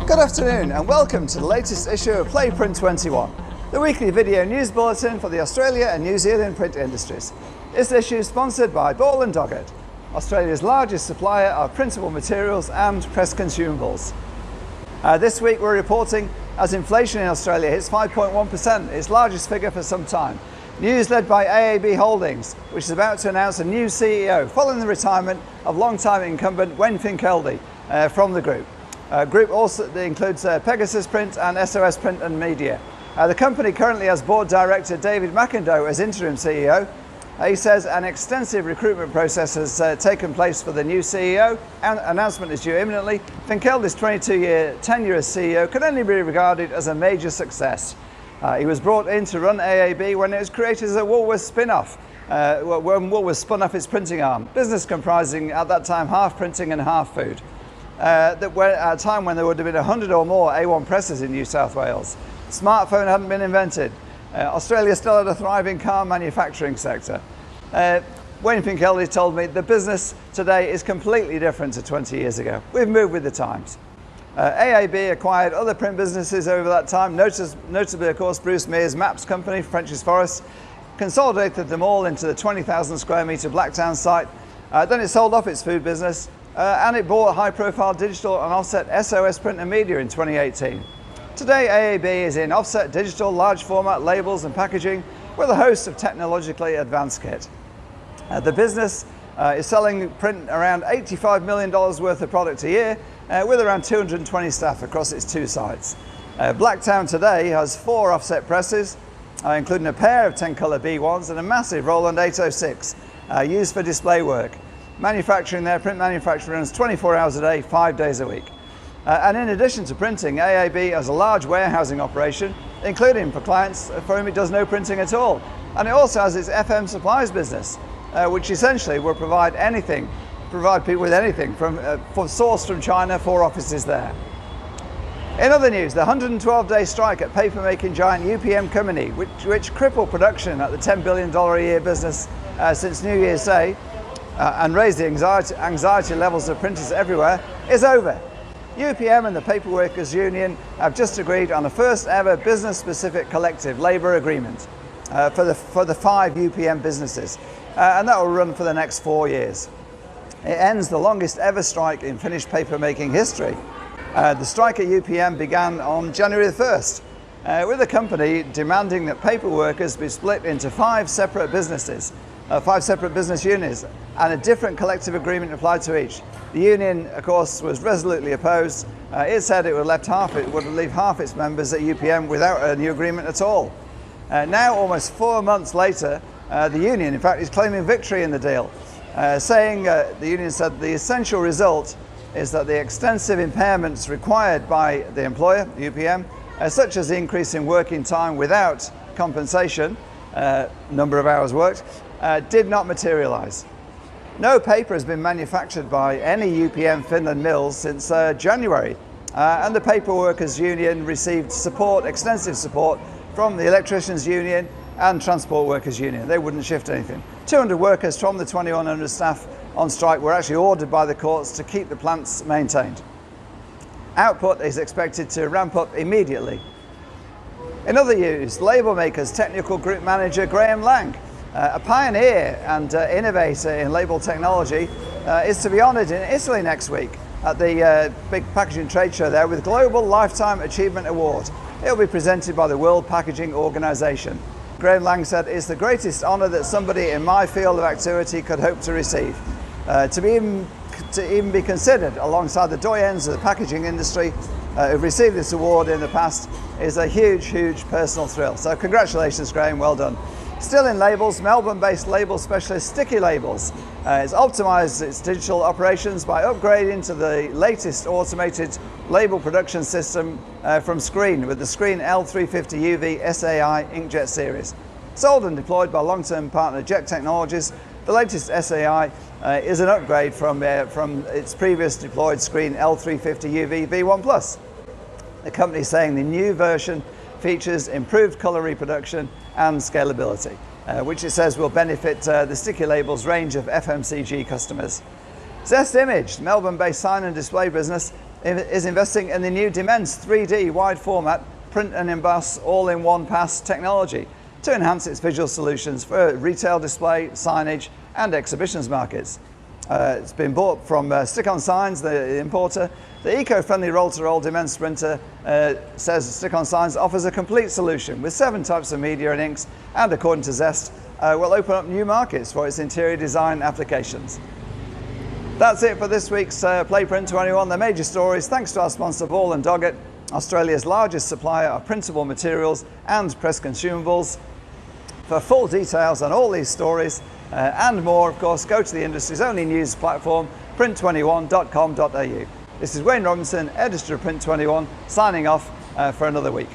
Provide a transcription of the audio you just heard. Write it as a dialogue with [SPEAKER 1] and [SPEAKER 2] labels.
[SPEAKER 1] Good afternoon and welcome to the latest issue of Print21, the weekly video news bulletin for the Australia and New Zealand print industries. This issue is sponsored by Ball & Doggett, Australia's largest supplier of printable materials and press consumables. This week we're reporting as inflation in Australia hits 5.1%, its largest figure for some time. News led by AAB Holdings, which is about to announce a new CEO following the retirement of long-time incumbent Wen Finkeldy from the group. Group also includes Pegasus Print and SOS Print and Media. The company currently has board director David McIndoe as interim CEO. He says an extensive recruitment process has taken place for the new CEO and announcement is due imminently. Finkeldy's 22-year tenure as CEO can only be regarded as a major success. He was brought in to run AAB when it was created as a Woolworths spin-off, when Woolworths spun off its printing arm, business comprising at that time half printing and half food. That were at a time when there would have been 100 or more A1 presses in New South Wales. Smartphone hadn't been invented. Australia still had a thriving car manufacturing sector. Wayne Finkeldy told me the business today is completely different to 20 years ago. We've moved with the times. AAB acquired other print businesses over that time, notably of course Bruce Mears' Maps company, French's Forest, consolidated them all into the 20,000 square metre Blacktown site. Then it sold off its food business and it bought high-profile digital and offset SOS Print and Media in 2018. Today AAB is in offset digital, large format labels and packaging with a host of technologically advanced kit. The business is selling print around $85 million worth of product a year with around 220 staff across its two sites. Blacktown today has 4 offset presses, including a pair of 10-colour B1s and a massive Roland 806 used for display work. Manufacturing their print manufacturing runs 24 hours a day, 5 days a week. And in addition to printing, AAB has a large warehousing operation, including for clients for whom it does no printing at all. And it also has its FM supplies business, which essentially will provide people with anything from sourced from China, 4 offices there. In other news, the 112-day strike at paper-making giant UPM company, which crippled production at the $10 billion a year business since New Year's Day, and raised the anxiety levels of printers everywhere, is over. UPM and the Paper Workers Union have just agreed on a first ever business-specific collective labour agreement for the 5 UPM businesses, and that will run for the next 4 years. It ends the longest ever strike in Finnish paper-making history. The strike at UPM began on January the 1st, with the company demanding that paper workers be split into 5 separate businesses, 5 separate business units, and a different collective agreement applied to each. The union, of course, was resolutely opposed. It said it would leave half its members at UPM without a new agreement at all. Now, almost 4 months later, the union, in fact, is claiming victory in the deal, saying the union said the essential result is that the extensive impairments required by the employer, UPM, such as the increase in working time without compensation, number of hours worked, did not materialise. No paper has been manufactured by any UPM Finland mills since January, and the Paper Workers Union received support, extensive support, from the Electricians Union and Transport Workers Union. They wouldn't shift anything. 200 workers from the 2,100 staff on strike were actually ordered by the courts to keep the plants maintained. Output is expected to ramp up immediately. In other news, label makers technical group manager Graham Lang, a pioneer and innovator in label technology, is to be honoured in Italy next week at the big packaging trade show there with Global Lifetime Achievement Award. It will be presented by the World Packaging Organisation. Graham Lang said, "It's the greatest honour that somebody in my field of activity could hope to receive. To even be considered alongside the doyens of the packaging industry who've received this award in the past is a huge, huge personal thrill." So congratulations, Graham, well done. Still in labels, Melbourne-based label specialist Sticky Labels has optimised its digital operations by upgrading to the latest automated label production system from Screen with the Screen L350 UV SAI inkjet series. Sold and deployed by long-term partner Jet Technologies, the latest SAI is an upgrade from its previous deployed Screen L350 UV V1+. The company is saying the new version features improved colour reproduction and scalability, which it says will benefit the Sticky Labels range of FMCG customers. Zest Image, Melbourne-based sign and display business, is investing in the new Dimense 3D wide format print and emboss all-in-one pass technology to enhance its visual solutions for retail display, signage and exhibitions markets. It's been bought from Stick-On Signs, the importer. The eco-friendly roll-to-roll Dimense printer says Stick-On Signs offers a complete solution with 7 types of media and inks, and according to Zest, will open up new markets for its interior design applications. That's it for this week's Play Print21, the major stories, thanks to our sponsor Ball & Doggett, Australia's largest supplier of printable materials and press consumables. For full details on all these stories and more, of course, go to the industry's only news platform, print21.com.au. This is Wayne Robinson, editor of Print21, signing off for another week.